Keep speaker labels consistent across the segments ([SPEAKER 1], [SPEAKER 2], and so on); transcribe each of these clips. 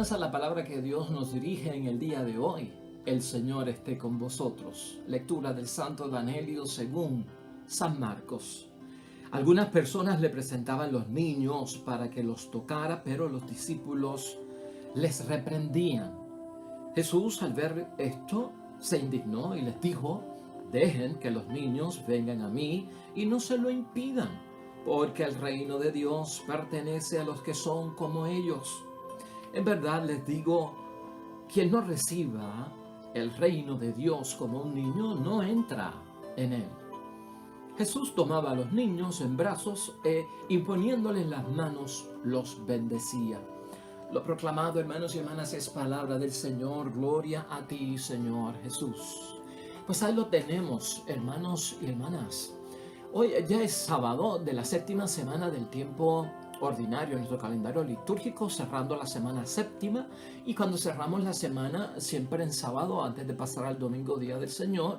[SPEAKER 1] Bienvenidos a la palabra que Dios nos dirige en el día de hoy. El Señor esté con vosotros. Lectura del Santo Evangelio según San Marcos. Algunas personas le presentaban los niños para que los tocara, pero los discípulos les reprendían. Jesús, al ver esto, se indignó y les dijo: dejen que los niños vengan a mí y no se lo impidan, porque el reino de Dios pertenece a los que son como ellos. En verdad les digo, quien no reciba el reino de Dios como un niño no entra en él. Jesús tomaba a los niños en brazos e imponiéndoles las manos los bendecía. Lo proclamado, hermanos y hermanas, es palabra del Señor. Gloria a ti, Señor Jesús. Pues ahí lo tenemos, hermanos y hermanas. Hoy ya es sábado de la séptima semana del tiempo ordinario en nuestro calendario litúrgico, cerrando la semana séptima, y cuando cerramos la semana, siempre en sábado, antes de pasar al domingo, Día del Señor,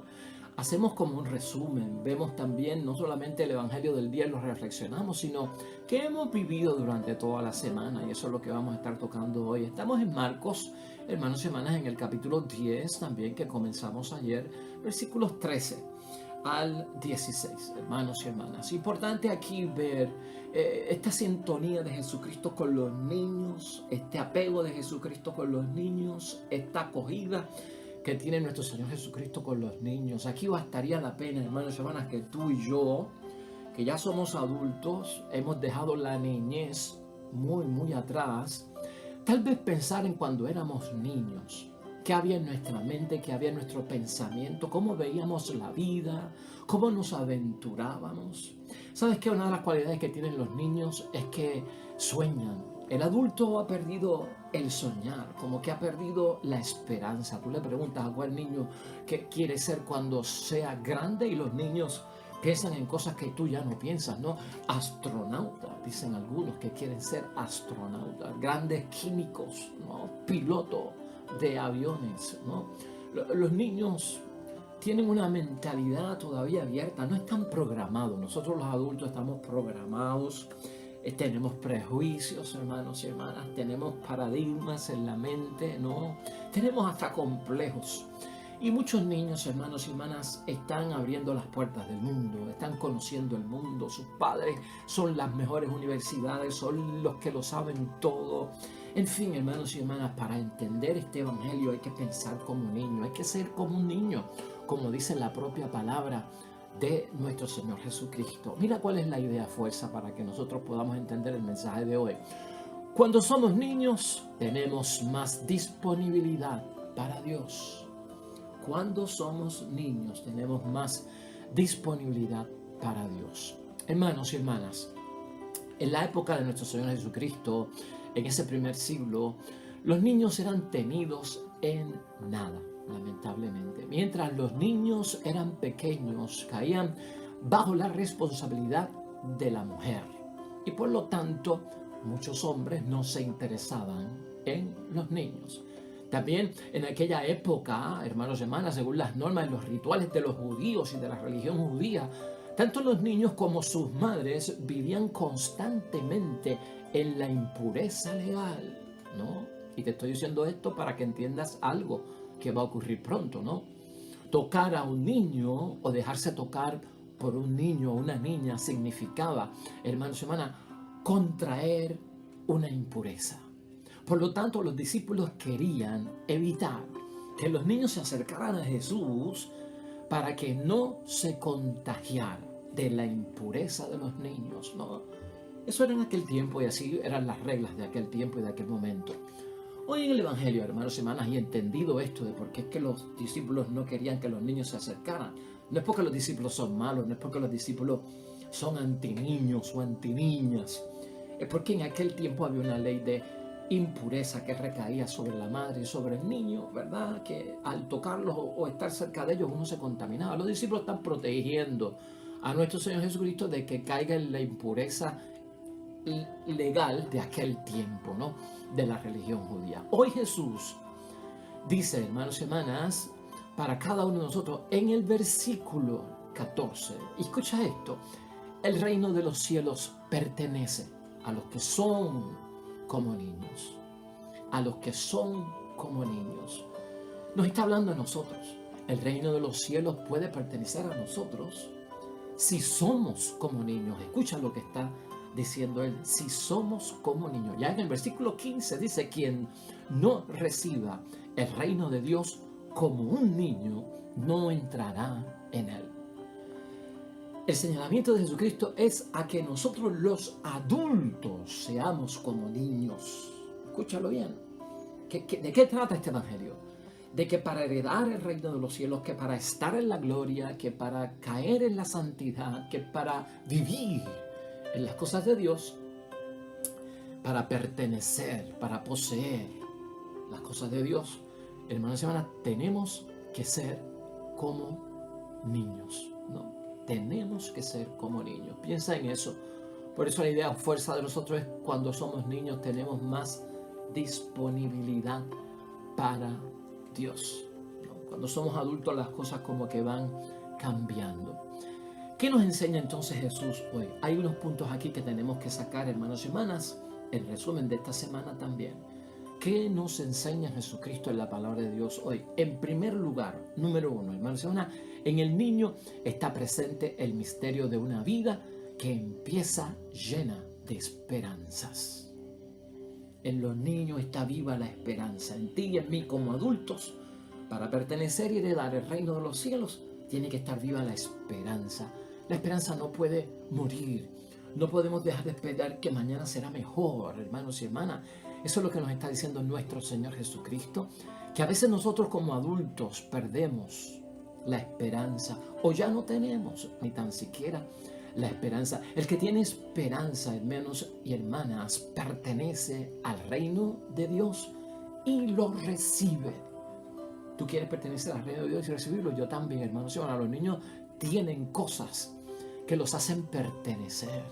[SPEAKER 1] hacemos como un resumen. Vemos también no solamente el Evangelio del día y lo reflexionamos, sino que hemos vivido durante toda la semana, y eso es lo que vamos a estar tocando hoy. Estamos en Marcos, hermanos y hermanas, en el capítulo 10 también, que comenzamos ayer, versículos 13 al 16, hermanos y hermanas. Importante aquí ver esta sintonía de Jesucristo con los niños, este apego de Jesucristo con los niños, esta acogida que tiene nuestro Señor Jesucristo con los niños. Aquí bastaría la pena, hermanos y hermanas, que tú y yo, que ya somos adultos, hemos dejado la niñez muy atrás, tal vez pensar en cuando éramos niños. ¿Qué había en nuestra mente? ¿Qué había en nuestro pensamiento? ¿Cómo veíamos la vida? ¿Cómo nos aventurábamos? ¿Sabes qué? Una de las cualidades que tienen los niños es que sueñan. El adulto ha perdido el soñar, como que ha perdido la esperanza. Tú le preguntas a cuál niño qué quiere ser cuando sea grande, y los niños piensan en cosas que tú ya no piensas, ¿no? Astronauta, dicen algunos que quieren ser astronautas, grandes químicos, ¿no? Piloto de aviones, ¿no? Los niños tienen una mentalidad todavía abierta, no están programados. Nosotros los adultos estamos programados, tenemos prejuicios, hermanos y hermanas, tenemos paradigmas en la mente, ¿no? Tenemos hasta complejos. Y muchos niños, hermanos y hermanas, están abriendo las puertas del mundo, están conociendo el mundo. Sus padres son las mejores universidades, son los que lo saben todo. En fin, hermanos y hermanas, para entender este evangelio hay que pensar como un niño, hay que ser como un niño, como dice la propia palabra de nuestro Señor Jesucristo. Mira cuál es la idea fuerza para que nosotros podamos entender el mensaje de hoy. Cuando somos niños, tenemos más disponibilidad para Dios. Cuando somos niños, tenemos más disponibilidad para Dios. Hermanos y hermanas, en la época de nuestro Señor Jesucristo, en ese primer siglo, los niños eran tenidos en nada, lamentablemente. Mientras los niños eran pequeños, caían bajo la responsabilidad de la mujer. Y por lo tanto, muchos hombres no se interesaban en los niños. También en aquella época, hermanos y hermanas, según las normas y los rituales de los judíos y de la religión judía, tanto los niños como sus madres vivían constantemente en la impureza legal, ¿no? Y te estoy diciendo esto para que entiendas algo que va a ocurrir pronto, ¿no? Tocar a un niño o dejarse tocar por un niño o una niña significaba, hermanos y hermanas, contraer una impureza. Por lo tanto, los discípulos querían evitar que los niños se acercaran a Jesús para que no se contagiara de la impureza de los niños, ¿no? Eso era en aquel tiempo y así eran las reglas de aquel tiempo y de aquel momento. Hoy en el Evangelio, hermanos y hermanas, y entendido esto de por qué es que los discípulos no querían que los niños se acercaran, no es porque los discípulos son malos, no es porque los discípulos son antiniños o antiniñas, es porque en aquel tiempo había una ley de impureza que recaía sobre la madre y sobre el niño, ¿verdad? Que al tocarlos o estar cerca de ellos uno se contaminaba. Los discípulos están protegiendo a nuestro Señor Jesucristo de que caiga en la impureza legal de aquel tiempo, ¿no? De la religión judía. Hoy Jesús dice, hermanos y hermanas, para cada uno de nosotros, en el versículo 14, y escucha esto: el reino de los cielos pertenece a los que son como niños. a los que son como niños. Nos está hablando a nosotros. El reino de los cielos puede pertenecer a nosotros si somos como niños. Escucha lo que está diciendo él. Si somos como niños. Ya en el versículo 15 dice: quien no reciba el reino de Dios como un niño, no entrará en él. El señalamiento de Jesucristo es a que nosotros los adultos seamos como niños. Escúchalo bien. ¿De qué trata este evangelio? De que para heredar el reino de los cielos, que para estar en la gloria, que para caer en la santidad, que para vivir en las cosas de Dios, para pertenecer, para poseer las cosas de Dios, hermanos y hermanas, tenemos que ser como niños, ¿no? Tenemos que ser como niños. Piensa en eso. Por eso la idea fuerza de nosotros es: cuando somos niños tenemos más disponibilidad para Dios, ¿no? Cuando somos adultos las cosas como que van cambiando. ¿Qué nos enseña entonces Jesús hoy? Hay unos puntos aquí que tenemos que sacar, hermanos y hermanas, el resumen de esta semana también. ¿Qué nos enseña Jesucristo en la palabra de Dios hoy? En primer lugar, número uno, hermanos y hermanas, en el niño está presente el misterio de una vida que empieza llena de esperanzas. En los niños está viva la esperanza. En ti y en mí como adultos, para pertenecer y heredar el reino de los cielos, tiene que estar viva la esperanza. La esperanza no puede morir. No podemos dejar de esperar que mañana será mejor, hermanos y hermanas. Eso es lo que nos está diciendo nuestro Señor Jesucristo, que a veces nosotros como adultos perdemos la esperanza o ya no tenemos ni tan siquiera la esperanza. El que tiene esperanza, hermanos y hermanas, pertenece al reino de Dios y lo recibe. ¿Tú quieres pertenecer al reino de Dios y recibirlo? Yo también, hermanos y hermanas. Los niños tienen cosas que los hacen pertenecer,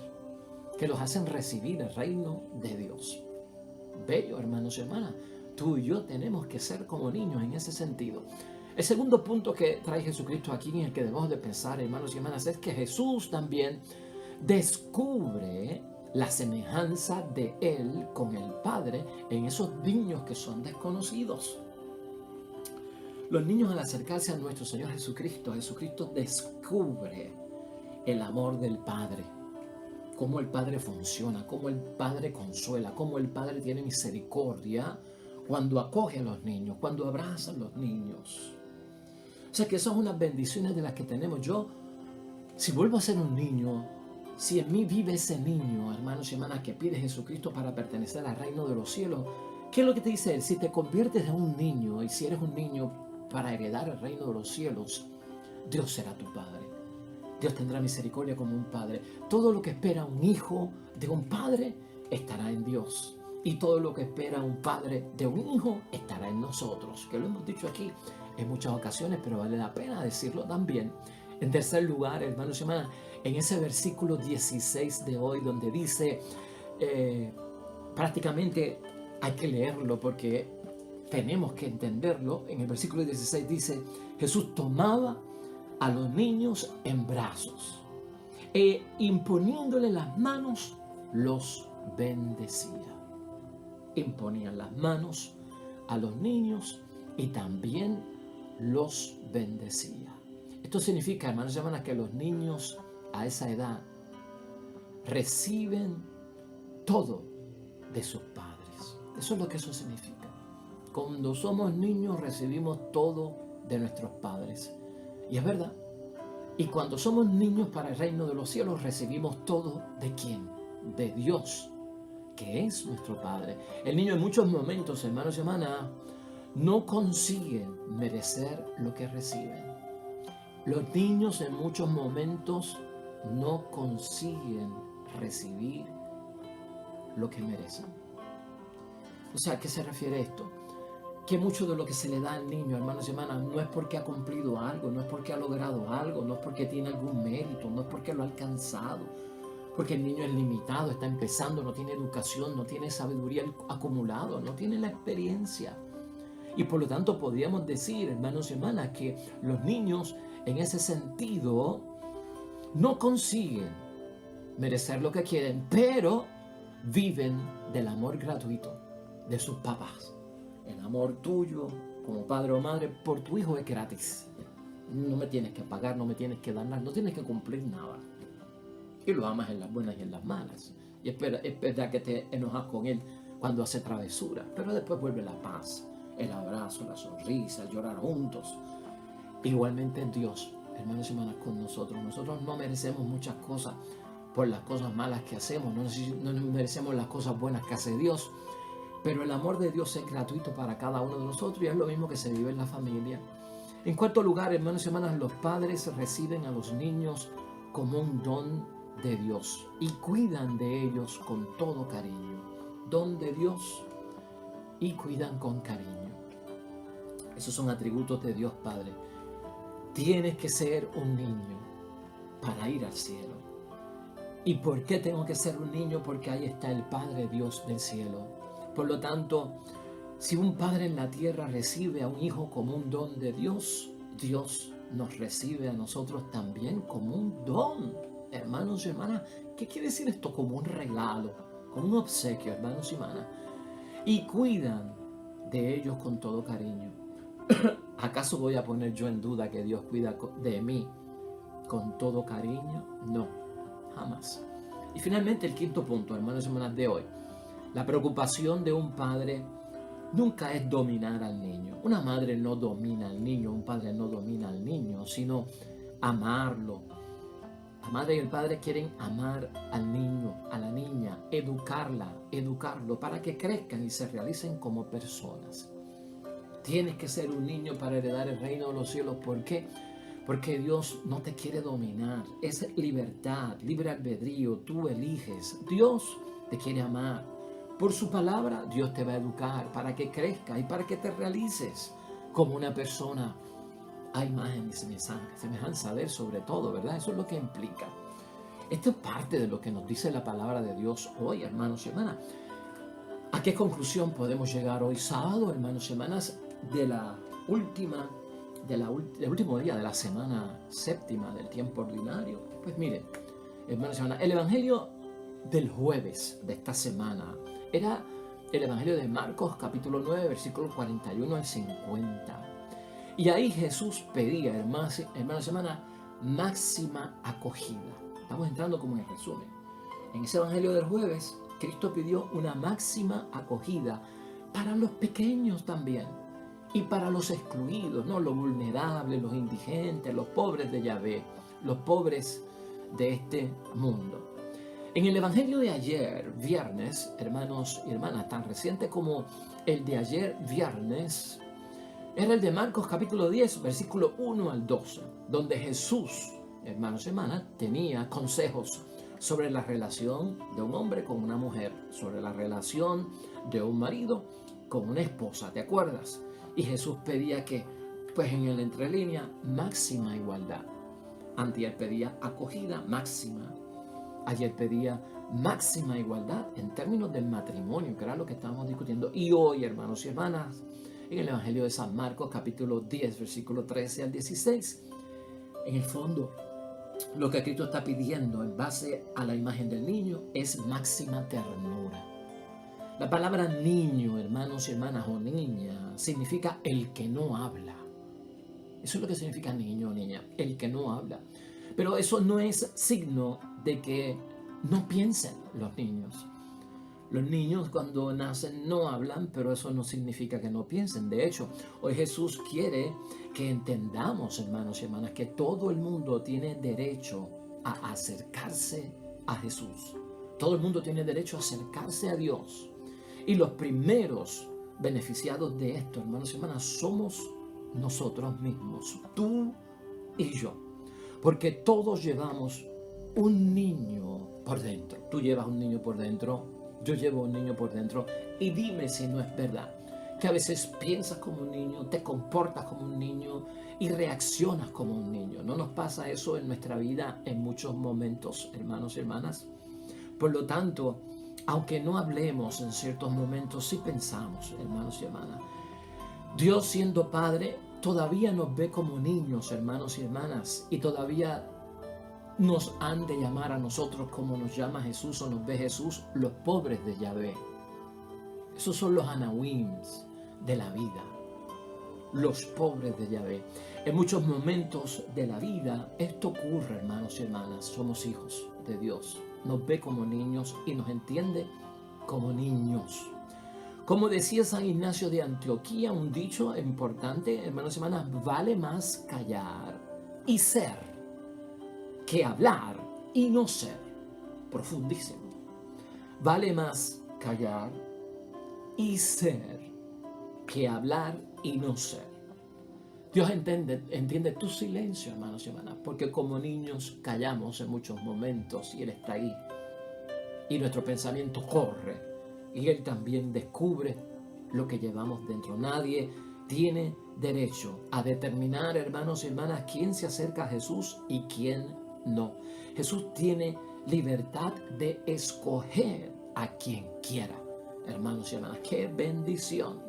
[SPEAKER 1] que los hacen recibir el reino de Dios. Bello, hermanos y hermanas. Tú y yo tenemos que ser como niños en ese sentido. El segundo punto que trae Jesucristo aquí, en el que debemos de pensar, hermanos y hermanas, es que Jesús también descubre la semejanza de Él con el Padre en esos niños que son desconocidos. Los niños, al acercarse a nuestro Señor Jesucristo, Jesucristo descubre el amor del Padre, cómo el Padre funciona, cómo el Padre consuela, cómo el Padre tiene misericordia cuando acoge a los niños, cuando abraza a los niños. O sea que son unas bendiciones de las que tenemos. Yo, si vuelvo a ser un niño, si en mí vive ese niño, hermanos y hermanas, que pide Jesucristo para pertenecer al reino de los cielos, ¿qué es lo que te dice Él? Si te conviertes en un niño, y si eres un niño para heredar el reino de los cielos, Dios será tu Padre. Dios tendrá misericordia como un padre. Todo lo que espera un hijo de un padre estará en Dios. Y todo lo que espera un padre de un hijo estará en nosotros. Que lo hemos dicho aquí en muchas ocasiones, pero vale la pena decirlo también. En tercer lugar, hermanos y hermanas, en ese versículo 16 de hoy, donde dice, prácticamente hay que leerlo porque tenemos que entenderlo. En el versículo 16 dice: Jesús tomaba a los niños en brazos e imponiéndole las manos los bendecía. Imponían las manos a los niños y también los bendecía. Esto significa, hermanos y hermanas, que los niños a esa edad reciben todo de sus padres. Eso es lo que eso significa. Cuando somos niños recibimos todo de nuestros padres. Y es verdad. Y cuando somos niños para el reino de los cielos, recibimos todo ¿de quién? De Dios, que es nuestro Padre. El niño en muchos momentos, hermanos y hermanas, no consiguen merecer lo que reciben. Los niños en muchos momentos no consiguen recibir lo que merecen. O sea, ¿a qué se refiere esto? Que mucho de lo que se le da al niño, hermanos y hermanas, no es porque ha cumplido algo, no es porque ha logrado algo, no es porque tiene algún mérito, no es porque lo ha alcanzado, porque el niño es limitado, está empezando, no tiene educación, no tiene sabiduría acumulado, no tiene la experiencia. Y por lo tanto podríamos decir, hermanos y hermanas, que los niños en ese sentido no consiguen merecer lo que quieren, pero viven del amor gratuito de sus papás. El amor tuyo como padre o madre por tu hijo es gratis. No me tienes que pagar, no me tienes que dar nada, no tienes que cumplir nada. Y lo amas en las buenas y en las malas. Y es verdad que te enojas con él cuando hace travesura, pero después vuelve la paz, el abrazo, la sonrisa, llorar juntos. Igualmente Dios, hermanos y hermanas, con nosotros. Nosotros no merecemos muchas cosas por las cosas malas que hacemos, no merecemos las cosas buenas que hace Dios, pero el amor de Dios es gratuito para cada uno de nosotros y es lo mismo que se vive en la familia. En cuarto lugar, hermanos y hermanas, los padres reciben a los niños como un don de Dios y cuidan de ellos con todo cariño. Don de Dios y cuidan con cariño. Esos son atributos de Dios Padre. Tienes que ser un niño para ir al cielo. ¿Y por qué tengo que ser un niño? Porque ahí está el Padre Dios del cielo. Por lo tanto, si un padre en la tierra recibe a un hijo como un don de Dios, Dios nos recibe a nosotros también como un don. Hermanos y hermanas, ¿qué quiere decir esto? Como un regalo, como un obsequio, hermanos y hermanas. Y cuidan de ellos con todo cariño. ¿Acaso voy a poner yo en duda que Dios cuida de mí con todo cariño? No, jamás. Y finalmente el quinto punto, hermanos y hermanas, de hoy. La preocupación de un padre nunca es dominar al niño. Una madre no domina al niño, un padre no domina al niño, sino amarlo. La madre y el padre quieren amar al niño, a la niña, educarlo para que crezcan y se realicen como personas. Tienes que ser un niño para heredar el reino de los cielos. ¿Por qué? Porque Dios no te quiere dominar. Es libertad, libre albedrío. Tú eliges. Dios te quiere amar. Por su palabra, Dios te va a educar para que crezcas y para que te realices como una persona a imagen y semejanza de Él sobre todo, ¿verdad? Eso es lo que implica. Esto es parte de lo que nos dice la palabra de Dios hoy, hermanos y hermanas. ¿A qué conclusión podemos llegar hoy sábado, hermanos y hermanas, del último día de la semana séptima del tiempo ordinario? Pues miren, hermanos y hermanas, el evangelio del jueves de esta semana era el evangelio de Marcos, capítulo 9, versículos 41 al 50. Y ahí Jesús pedía, hermanos y hermanas, máxima acogida. Estamos entrando como en el resumen. En ese evangelio del jueves, Cristo pidió una máxima acogida para los pequeños también y para los excluidos, ¿no? Los vulnerables, los indigentes, los pobres de Yahvé, los pobres de este mundo. En el evangelio de ayer, viernes, hermanos y hermanas, tan reciente como el de ayer, viernes, era el de Marcos capítulo 10, versículo 1 al 12, donde Jesús, hermanos y hermanas, tenía consejos sobre la relación de un hombre con una mujer, sobre la relación de un marido con una esposa, ¿te acuerdas? Y Jesús pedía que, pues en el entrelínea, máxima igualdad. Antier pedía acogida máxima. Ayer pedía máxima igualdad en términos del matrimonio, que era lo que estábamos discutiendo. Y hoy, hermanos y hermanas, en el Evangelio de San Marcos, capítulo 10, versículo 13 al 16, en el fondo, lo que Cristo está pidiendo en base a la imagen del niño es máxima ternura. La palabra niño, hermanos y hermanas, o niña, significa el que no habla. Eso es lo que significa niño o niña, el que no habla. Pero eso no es signo de que no piensen los niños. Los niños cuando nacen no hablan, pero eso no significa que no piensen. De hecho, hoy Jesús quiere que entendamos, hermanos y hermanas, que todo el mundo tiene derecho a acercarse a Jesús. Todo el mundo tiene derecho a acercarse a Dios. Y los primeros beneficiados de esto, hermanos y hermanas, somos nosotros mismos, tú y yo. Porque todos llevamos un niño por dentro. Tú llevas un niño por dentro. Yo llevo un niño por dentro. Y dime si no es verdad que a veces piensas como un niño, te comportas como un niño y reaccionas como un niño. ¿No nos pasa eso en nuestra vida en muchos momentos, hermanos y hermanas? Por lo tanto, aunque no hablemos en ciertos momentos, sí pensamos, hermanos y hermanas. Dios, siendo Padre, todavía nos ve como niños, hermanos y hermanas, y todavía nos han de llamar a nosotros como nos llama Jesús o nos ve Jesús, los pobres de Yahvé. Esos son los anawims de la vida, los pobres de Yahvé. En muchos momentos de la vida esto ocurre, hermanos y hermanas. Somos hijos de Dios. Nos ve como niños y nos entiende como niños. Como decía San Ignacio de Antioquía, un dicho importante, hermanos y hermanas: vale más callar y ser que hablar y no ser. Profundísimo. Vale más callar y ser que hablar y no ser. Dios entiende tu silencio, hermanos y hermanas, porque como niños callamos en muchos momentos y Él está ahí. Y nuestro pensamiento corre y Él también descubre lo que llevamos dentro. Nadie tiene derecho a determinar, hermanos y hermanas, quién se acerca a Jesús y quién no. Jesús tiene libertad de escoger a quien quiera. Hermanos y hermanas, qué bendición.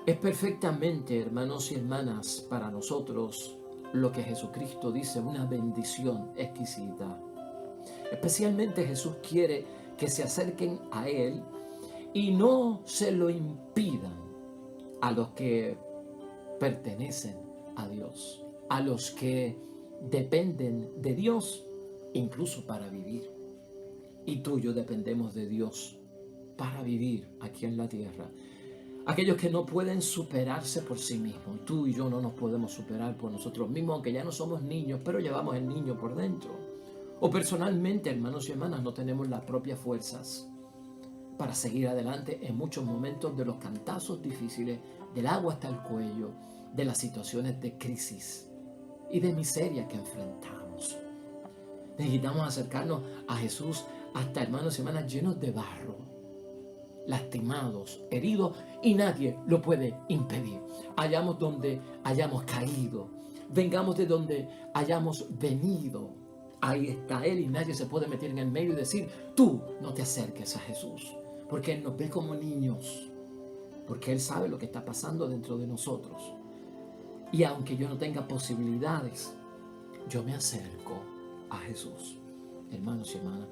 [SPEAKER 1] Es perfectamente, hermanos y hermanas, para nosotros lo que Jesucristo dice, una bendición exquisita. Especialmente Jesús quiere que se acerquen a Él y no se lo impidan a los que pertenecen a Dios, a los que dependen de Dios, incluso para vivir. Y tú y yo dependemos de Dios para vivir aquí en la tierra. Aquellos que no pueden superarse por sí mismos. Tú y yo no nos podemos superar por nosotros mismos, aunque ya no somos niños, pero llevamos el niño por dentro. O personalmente, hermanos y hermanas, no tenemos las propias fuerzas para seguir adelante en muchos momentos de los cantazos difíciles, del agua hasta el cuello, de las situaciones de crisis y de miseria que enfrentamos. Necesitamos acercarnos a Jesús hasta, hermanos y hermanas, llenos de barro, lastimados, heridos, y nadie lo puede impedir. Hayamos donde hayamos caído, vengamos de donde hayamos venido, ahí está Él y nadie se puede meter en el medio y decir: tú no te acerques a Jesús, porque Él nos ve como niños, porque Él sabe lo que está pasando dentro de nosotros. Y aunque yo no tenga posibilidades, yo me acerco a Jesús, hermanos y hermanas.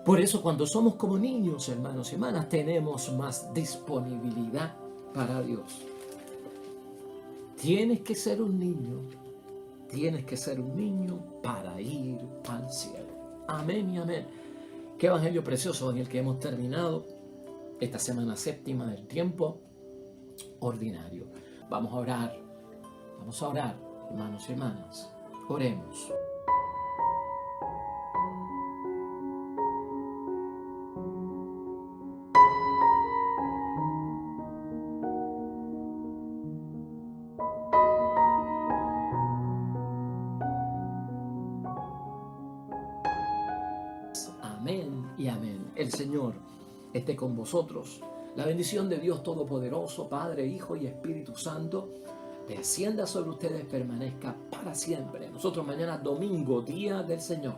[SPEAKER 1] Por eso cuando somos como niños, hermanos y hermanas, tenemos más disponibilidad para Dios. Tienes que ser un niño para ir al cielo. Amén y amén. Qué evangelio precioso en el que hemos terminado esta semana séptima del tiempo ordinario. Vamos a orar, hermanos y hermanas. Oremos. Amén y amén. El Señor esté con vosotros. La bendición de Dios Todopoderoso, Padre, Hijo y Espíritu Santo, descienda sobre ustedes, permanezca para siempre. Nosotros mañana domingo, día del Señor,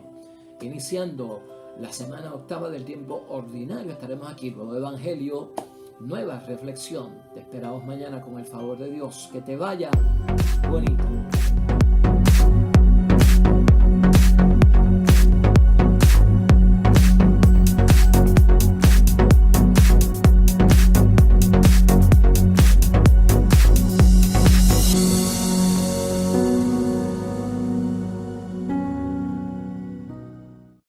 [SPEAKER 1] iniciando la semana octava del tiempo ordinario, estaremos aquí, nuevo evangelio, nueva reflexión. Te esperamos mañana con el favor de Dios. Que te vaya bonito.